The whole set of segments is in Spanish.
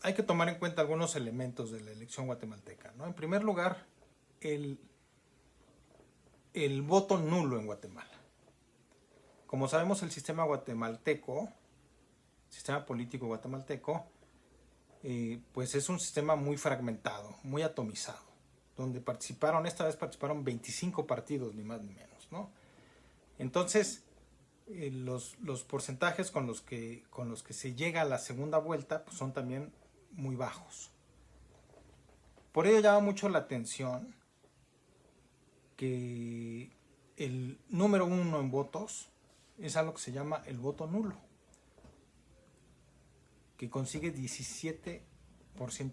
hay que tomar en cuenta algunos elementos de la elección guatemalteca, ¿no? En primer lugar, el, el voto nulo en Guatemala. Como sabemos, el sistema guatemalteco, sistema político guatemalteco, pues es un sistema muy fragmentado, muy atomizado, donde esta vez participaron 25 partidos, ni más ni menos, ¿no? Entonces, los porcentajes con los que se llega a la segunda vuelta pues son también muy bajos. Por ello llama mucho la atención que el número uno en votos es algo que se llama el voto nulo, que consigue 17%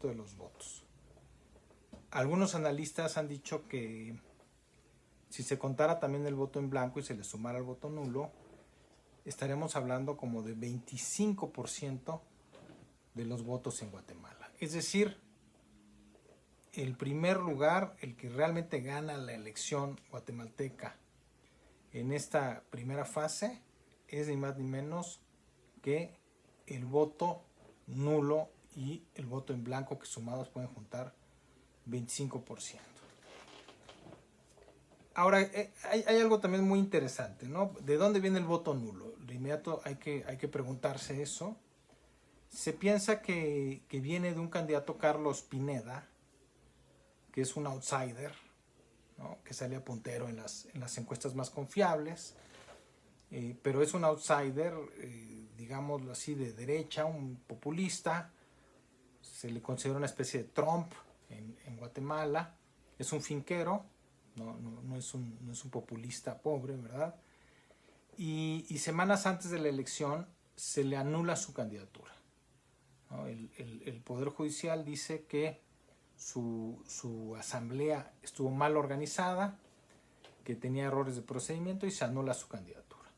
de los votos. Algunos analistas han dicho que si se contara también el voto en blanco y se le sumara el voto nulo, estaremos hablando como de 25% de los votos en Guatemala. Es decir, el primer lugar, el que realmente gana la elección guatemalteca en esta primera fase, es ni más ni menos que el voto nulo y el voto en blanco, que sumados pueden juntar 25%. Ahora, hay algo también muy interesante, ¿no? ¿De dónde viene el voto nulo? De inmediato hay que preguntarse eso. Se piensa que viene de un candidato, Carlos Pineda, que es un outsider, ¿no? Que salía puntero en las encuestas más confiables, pero es un outsider, digámoslo así, de derecha, un populista. Se le considera una especie de Trump en Guatemala. Es un finquero, no es un populista pobre, ¿verdad? Y semanas antes de la elección se le anula su candidatura, ¿no? El Poder Judicial dice que su asamblea estuvo mal organizada, que tenía errores de procedimiento y se anula su candidatura.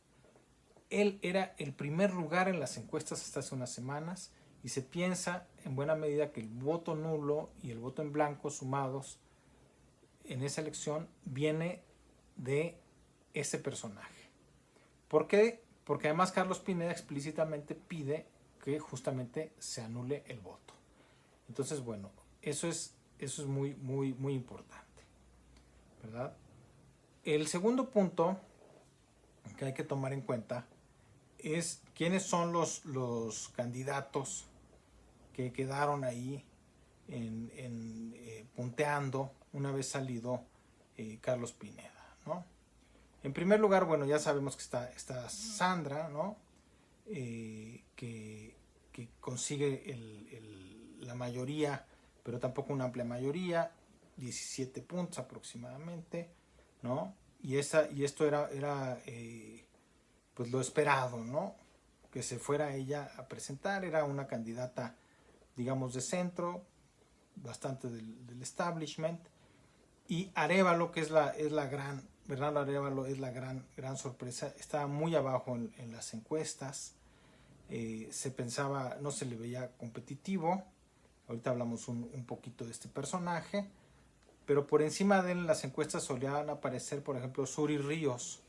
Él era el primer lugar en las encuestas hasta hace unas semanas y se piensa en buena medida que el voto nulo y el voto en blanco sumados en esa elección viene de ese personaje. ¿Por qué? Porque además Carlos Pineda explícitamente pide que justamente se anule el voto. Entonces, bueno, eso es muy, muy, muy importante, ¿verdad? El segundo punto que hay que tomar en cuenta es quiénes son los candidatos que quedaron ahí punteando una vez salido Carlos Pineda, ¿no? En primer lugar, bueno, ya sabemos que está Sandra, ¿no? Que consigue la mayoría, pero tampoco una amplia mayoría, 17 puntos aproximadamente, ¿no? Y esto era pues lo esperado, ¿no? Que se fuera ella a presentar. Era una candidata, digamos, de centro, bastante del establishment. Y Arévalo, que es la gran, Bernardo Arévalo es la gran sorpresa, estaba muy abajo en las encuestas. Se pensaba, no se le veía competitivo. Ahorita hablamos un poquito de este personaje, pero por encima de él en las encuestas solían aparecer, por ejemplo, Suri Ríos,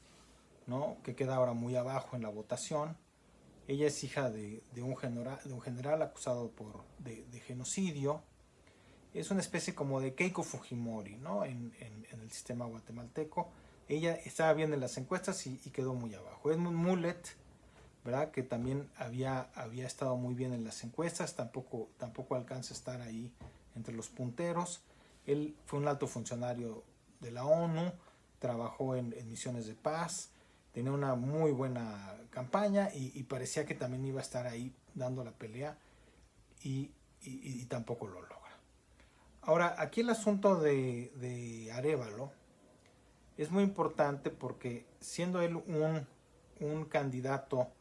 ¿no? Que queda ahora muy abajo en la votación. Ella es hija de un general acusado de genocidio. Es una especie como de Keiko Fujimori, ¿no? En el sistema guatemalteco. Ella estaba bien en las encuestas y quedó muy abajo. Edmund Mulet, ¿verdad? Que también había estado muy bien en las encuestas, tampoco alcanza a estar ahí entre los punteros. Él fue un alto funcionario de la ONU, trabajó en misiones de paz, tenía una muy buena campaña y parecía que también iba a estar ahí dando la pelea y tampoco lo logra. Ahora, aquí el asunto de Arévalo es muy importante porque siendo él un candidato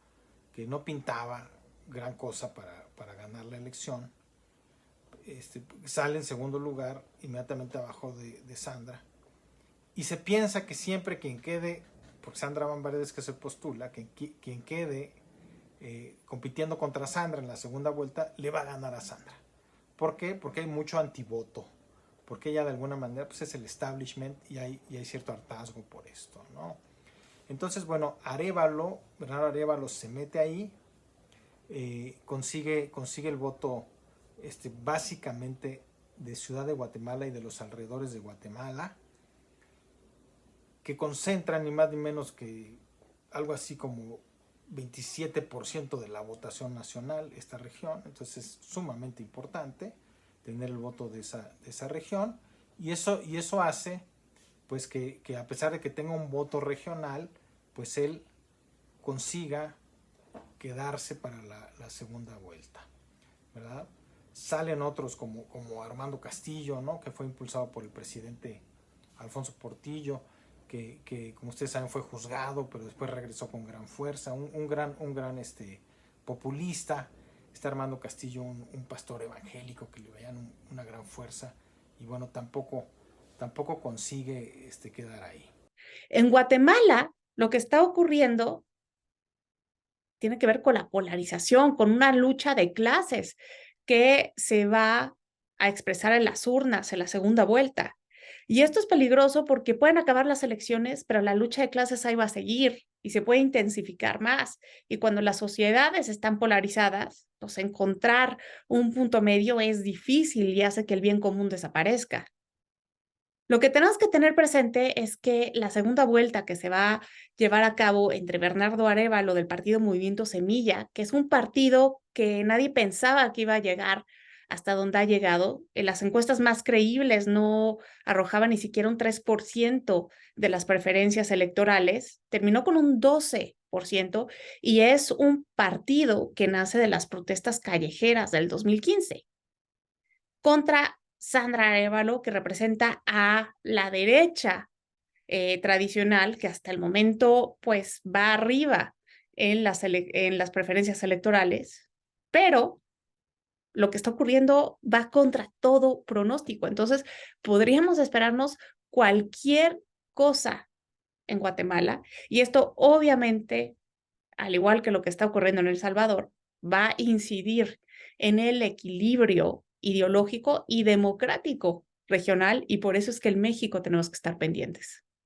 que no pintaba gran cosa para ganar la elección, sale en segundo lugar, inmediatamente abajo de Sandra, y se piensa que siempre quien quede, porque Sandra van varias veces que se postula, que quien quede compitiendo contra Sandra en la segunda vuelta, le va a ganar a Sandra. ¿Por qué? Porque hay mucho antivoto, porque ella de alguna manera pues, es el establishment y hay cierto hartazgo por esto, ¿no? Entonces, bueno, Bernardo Arévalo se mete ahí, consigue el voto básicamente de Ciudad de Guatemala y de los alrededores de Guatemala, que concentran ni más ni menos que algo así como 27% de la votación nacional, esta región. Entonces es sumamente importante tener el voto de esa región, y eso hace pues que a pesar de que tenga un voto regional, pues él consiga quedarse para la segunda vuelta, ¿verdad? Salen otros como Armando Castillo, ¿no? Que fue impulsado por el presidente Alfonso Portillo, que como ustedes saben fue juzgado, pero después regresó con gran fuerza, un gran populista. Está Armando Castillo, un pastor evangélico que le veían una gran fuerza, y bueno, tampoco consigue quedar ahí. En Guatemala, lo que está ocurriendo tiene que ver con la polarización, con una lucha de clases que se va a expresar en las urnas en la segunda vuelta. Y esto es peligroso porque pueden acabar las elecciones, pero la lucha de clases ahí va a seguir y se puede intensificar más. Y cuando las sociedades están polarizadas, pues encontrar un punto medio es difícil y hace que el bien común desaparezca. Lo que tenemos que tener presente es que la segunda vuelta que se va a llevar a cabo entre Bernardo Arévalo del partido Movimiento Semilla, que es un partido que nadie pensaba que iba a llegar hasta donde ha llegado, en las encuestas más creíbles no arrojaba ni siquiera un 3% de las preferencias electorales, terminó con un 12% y es un partido que nace de las protestas callejeras del 2015 contra Sandra Arévalo, que representa a la derecha tradicional, que hasta el momento pues va arriba en las preferencias electorales, pero lo que está ocurriendo va contra todo pronóstico. Entonces, podríamos esperarnos cualquier cosa en Guatemala, y esto obviamente, al igual que lo que está ocurriendo en El Salvador, va a incidir en el equilibrio ideológico y democrático regional, y por eso es que en México tenemos que estar pendientes.